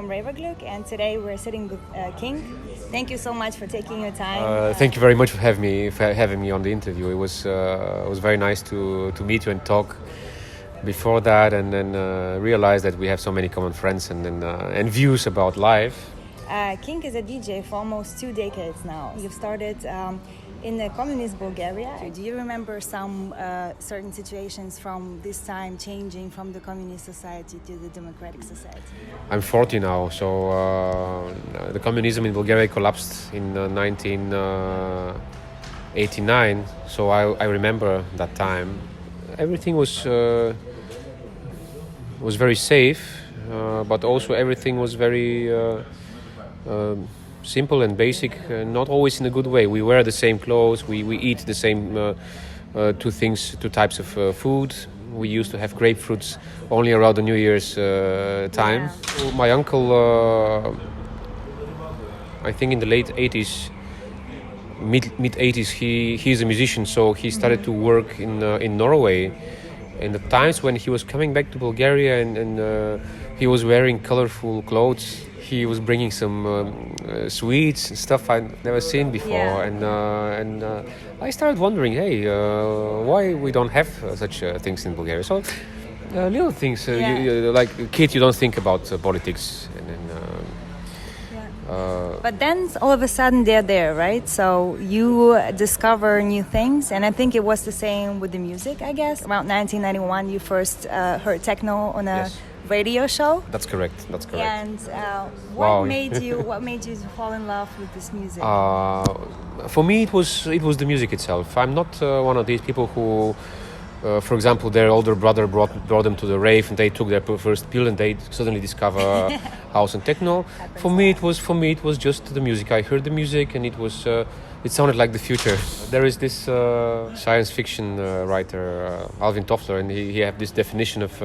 from Raverglueck, and today we're sitting with KiNK. Thank you so much for taking your time. Thank you very much for having me on the interview. It was very nice to meet you and talk before that, and then realize that we have so many common friends and views about life. KiNK is a DJ for almost 2 decades now. You've started in the communist Bulgaria. Do you remember some certain situations from this time changing from the communist society to the democratic society? I'm 40 now, so the communism in Bulgaria collapsed in 1989. So I remember that time. Everything was very safe, but also everything was very simple and basic, not always in a good way. We wear the same clothes, we eat the same two types of food. We used to have grapefruits only around the New Year's time. Yeah. My uncle, I think in the late 80s, mid 80s, he's a musician, so he started to work in Norway. And the times when he was coming back to Bulgaria and he was wearing colorful clothes, he was bringing some sweets and stuff I'd never seen before. Yeah. And I started wondering, hey, why we don't have such things in Bulgaria? So little things, you, like a kid, you don't think about politics. But then all of a sudden they're there, right? So you discover new things, and I think it was the same with the music, I guess. Around 1991 you first heard techno on a radio show. That's correct. And what made you fall in love with this music? For me it was the music itself. I'm not one of these people who for example, their older brother brought them to the rave, and they took their first pill, and they suddenly discover house and techno. For me, it was just the music. I heard the music, and it sounded like the future. There is this science fiction writer, Alvin Toffler, and he had this definition of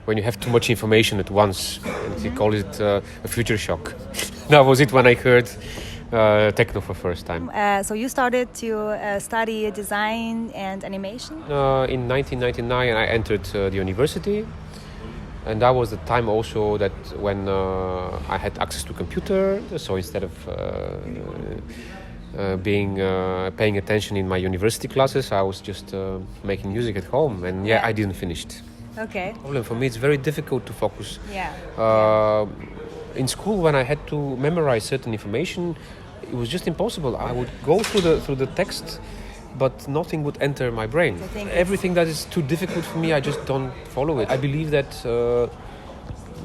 when you have too much information at once, and he called it a future shock. That was it when I heard techno for the first time. So you started to study design and animation? In 1999 I entered the university, and that was the time also that when I had access to computer. So instead of paying attention in my university classes, I was just making music at home, and I didn't finish it. Okay. The problem for me, it's very difficult to focus. Yeah. In school, when I had to memorize certain information, it was just impossible. I would go through the text, but nothing would enter my brain. Everything that is too difficult for me, I just don't follow it. I believe that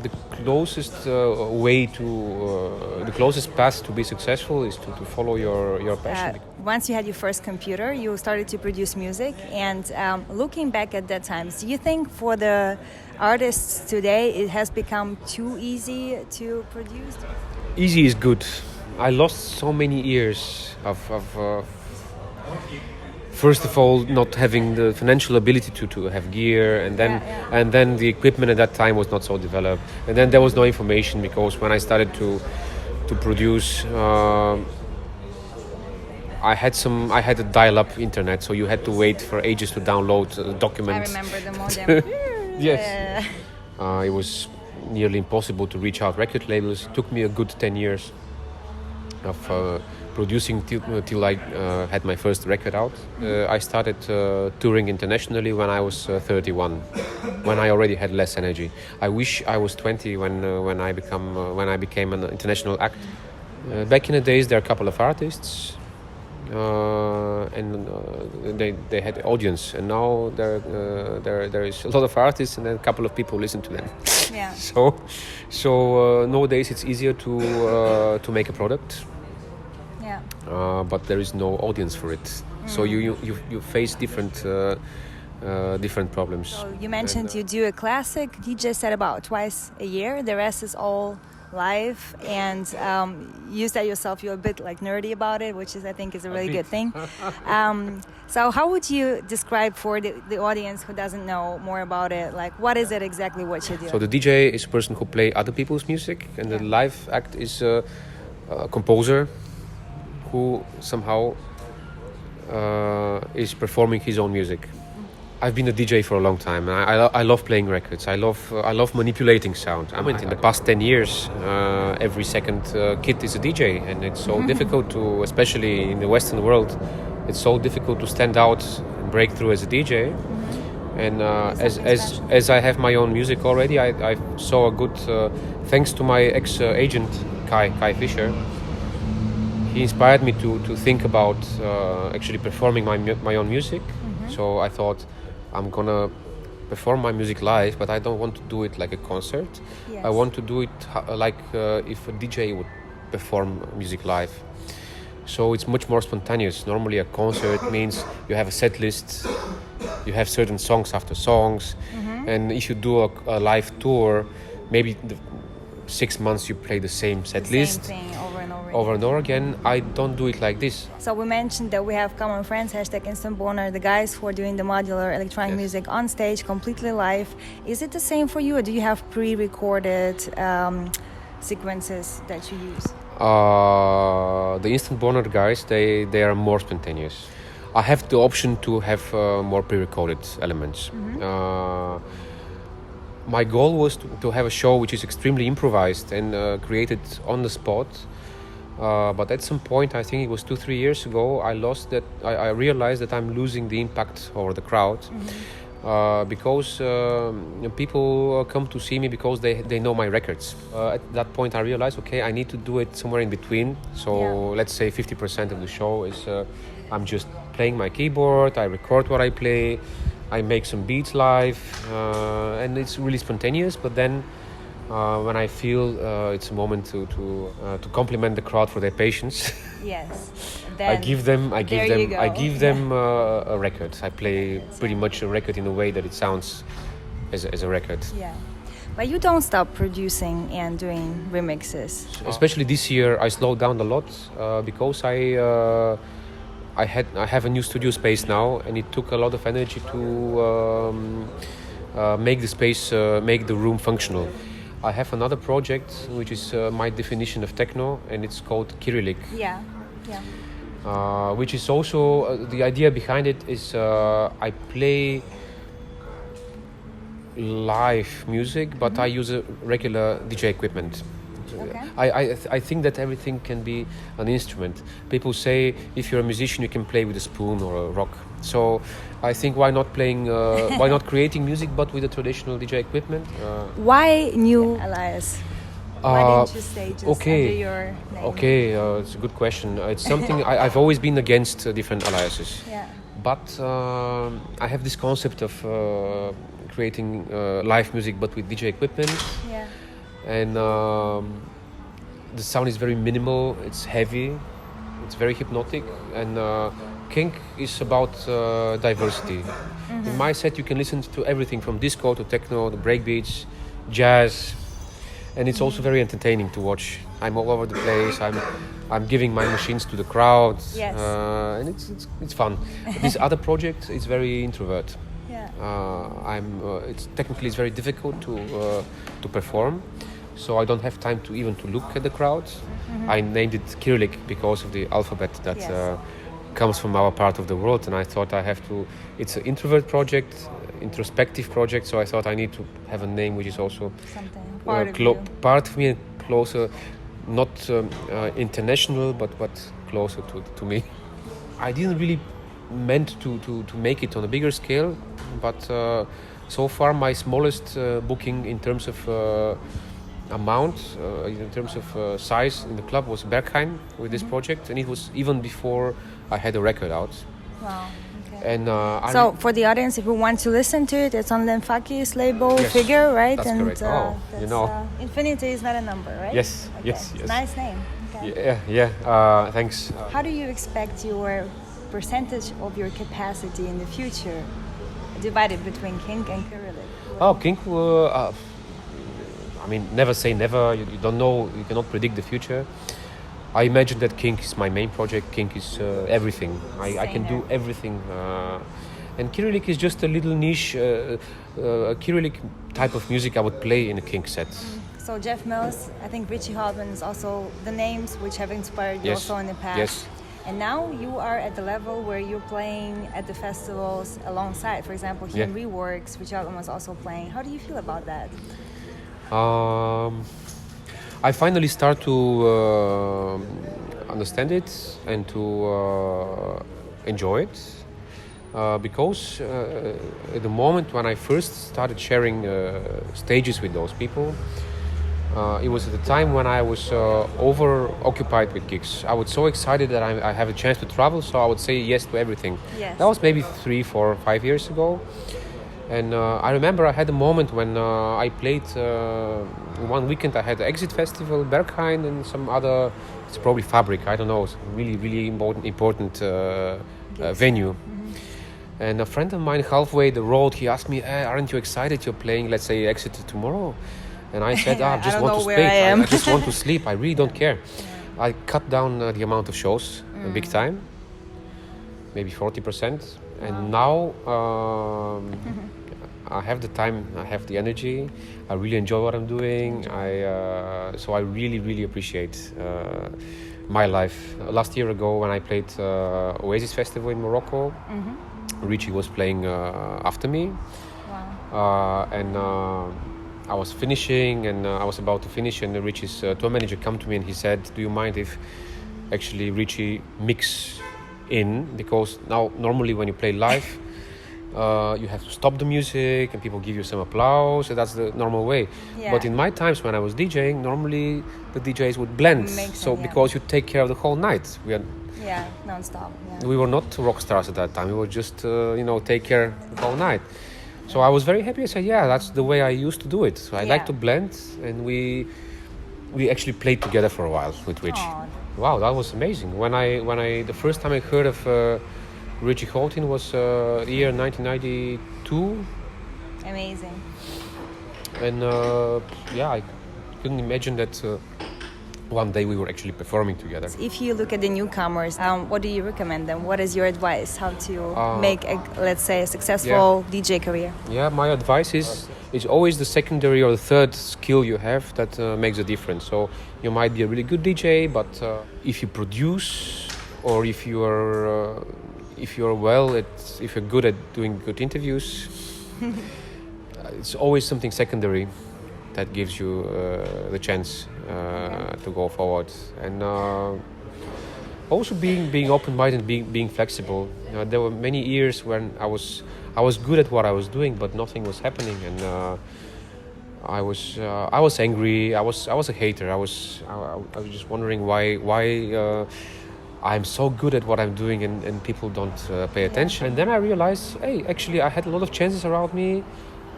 the closest the closest path to be successful is to follow your passion. Once you had your first computer, you started to produce music. And looking back at that time, do you think for the artists today it has become too easy to produce? Easy is good. I lost so many years of first of all not having the financial ability to have gear, and then the equipment at that time was not so developed, and then there was no information, because when I started to produce, I had a dial-up internet, so you had to wait for ages to download documents. I remember the modem. Yes. It was nearly impossible to reach out record labels. It took me a good 10 years of producing till I had my first record out. I started touring internationally when I was 31, when I already had less energy. I wish I was 20 when I became an international act. Back in the days, there are a couple of artists, and they had audience, and now there is a lot of artists, and then a couple of people listen to them. Yeah. So nowadays it's easier to make a product. Yeah. But there is no audience for it. So you face different problems. So you mentioned you do a classic DJ set about twice a year. The rest is all live, and you said yourself you're a bit like nerdy about it, which I think is a really good thing. So how would you describe for the audience who doesn't know more about it, like what is it exactly what you do? So the DJ is a person who plays other people's music, and the live act is a composer who somehow is performing his own music. I've been a DJ for a long time, and I love playing records. I love manipulating sound. I mean, in the past 10 years, every second kid is a DJ, and it's so difficult to, especially in the Western world, it's so difficult to stand out and break through as a DJ. And as I have my own music already, I saw a good, thanks to my ex-agent Kai Fischer. He inspired me to think about actually performing my own music. So I thought, I'm gonna perform my music live, but I don't want to do it like a concert. Yes. I want to do it like if a DJ would perform music live. So it's much more spontaneous. Normally a concert means you have a set list, you have certain songs after songs, and if you do a live tour, maybe 6 months you play the same set list. Same thing over and over again. I don't do it like this. So we mentioned that we have common friends, #InstantBoner, the guys who are doing the modular electronic music on stage, completely live. Is it the same for you, or do you have pre-recorded sequences that you use? The InstantBoner guys, they are more spontaneous. I have the option to have more pre-recorded elements. My goal was to have a show which is extremely improvised and created on the spot. But at some point, I think it was 2-3 years ago, I realized that I'm losing the impact over the crowd. Because people come to see me because they know my records. At that point I realized, okay, I need to do it somewhere in between. So let's say 50% of the show is I'm just playing my keyboard, I record what I play, I make some beats live, and it's really spontaneous. But then when I feel it's a moment to compliment the crowd for their patience. Yes. I give them a record. I play pretty much a record in a way that it sounds as a record. Yeah, but you don't stop producing and doing remixes. Especially this year, I slowed down a lot because I have a new studio space now, and it took a lot of energy to make the space, make the room functional. I have another project which is my definition of techno, and it's called Cyrillic. Yeah. Which is also the idea behind it is I play live music, but I use a regular DJ equipment. Okay. I think that everything can be an instrument. People say if you're a musician you can play with a spoon or a rock. So I think why not creating music but with a traditional DJ equipment? Why new alias? Why didn't you stay just under your name? Okay, it's a good question. It's something I've always been against different aliases. Yeah. But I have this concept of creating live music but with DJ equipment. Yeah. And the sound is very minimal, it's heavy, it's very hypnotic, and KiNK is about diversity. In my set you can listen to everything from disco to techno, the breakbeats, jazz, and it's also very entertaining to watch. I'm all over the place. I'm giving my machines to the crowd, and it's fun. This other project is very introvert. Yeah. It's very difficult to perform, so I don't have time to look at the crowd. I named it Cyrillic because of the alphabet that comes from our part of the world, and I thought it's an introvert project, introspective project, so I thought I need to have a name which is also part of me and closer, not international, but closer to me. I didn't really meant to make it on a bigger scale, but so far my smallest booking in terms of amount, in terms of size in the club was Berghain with this project, and it was even before I had a record out. Wow. Okay. And so for the audience, if you want to listen to it, it's on Lemfaki's label, Figure, right? That's correct. Infinity is not a number, right? Yes. Okay. Yes. Nice name. Okay. Yeah. Thanks. How do you expect your percentage of your capacity in the future divided between KiNK and Cyrillic? KiNK. Never say never. You don't know. You cannot predict the future. I imagine that KiNK is my main project. KiNK is everything. I can do everything. And Cyrillic is just a little niche, a Cyrillic type of music I would play in a KiNK set. So Jeff Mills, I think Richie Haldman is also the names which have inspired you also in the past. Yes. And now you are at the level where you're playing at the festivals alongside. For example, here in REWORKS, which Alton was also playing. How do you feel about that? I finally start to understand it and to enjoy it. Because at the moment when I first started sharing stages with those people, it was at the time when I was over-occupied with gigs. I was so excited that I have a chance to travel, so I would say yes to everything. Yes. That was maybe 3, 4, 5 years ago. And I remember I had a moment when I played, one weekend I had the Exit Festival, Berghain, and some other, it's probably Fabric, I don't know, it's a really, really important venue. Mm-hmm. And a friend of mine, halfway the road, he asked me, aren't you excited you're playing, let's say, Exit tomorrow? And I said, I just want to sleep. I just want to sleep. I really don't care. Yeah. I cut down the amount of shows big time, maybe 40%. And now I have the time, I have the energy. I really enjoy what I'm doing. So I really, really appreciate my life. Last year ago, when I played Oasis Festival in Morocco, Richie was playing after me. Wow. And I was finishing, and I was about to finish, and Richie's tour manager came to me and he said, do you mind if actually Richie mix in? Because now normally when you play live, you have to stop the music and people give you some applause, so that's the normal way. Yeah. But in my times when I was DJing, normally the DJs would blend. Because you take care of the whole night. Non-stop. Yeah. We were not rock stars at that time. We were just, take care the whole night. So I was very happy. I said, that's the way I used to do it. So I like to blend, and we actually played together for a while with Richie. Aww. Wow, that was amazing. When I the first time I heard of Richie Houghton was year 1992. Amazing. And I couldn't imagine that one day we were actually performing together. If you look at the newcomers, what do you recommend them? What is your advice? How to make, let's say, a successful DJ career? Yeah, my advice is it's always the secondary or the third skill you have that makes a difference. So you might be a really good DJ, but if you produce, or if you're good at doing good interviews, it's always something secondary that gives you the chance to go forward. And also being open-minded and being flexible. There were many years when I was good at what I was doing, but nothing was happening, and I was angry. I was a hater. I was just wondering why I'm so good at what I'm doing and people don't pay attention. And then I realized, hey, actually I had a lot of chances around me,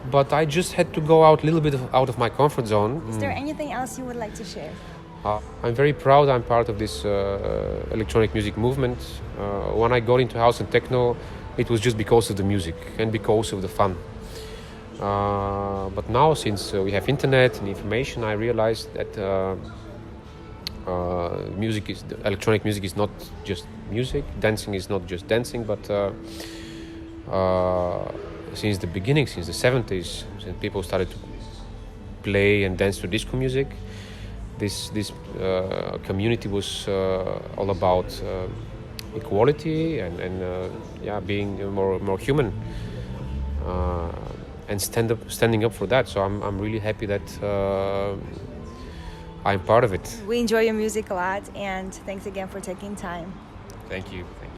but I just had to go out a little bit out of my comfort zone. Is there anything else you would like to share? I'm very proud I'm part of this electronic music movement. When I got into house and techno, it was just because of the music and because of the fun. But now, since we have internet and information, I realized that electronic music is not just music. Dancing is not just dancing, but since the beginning, since the 70s, since people started to play and dance to disco music, this community was all about equality and being more human and standing up for that. So I'm really happy that I'm part of it. We enjoy your music a lot, and thanks again for taking time. Thank you.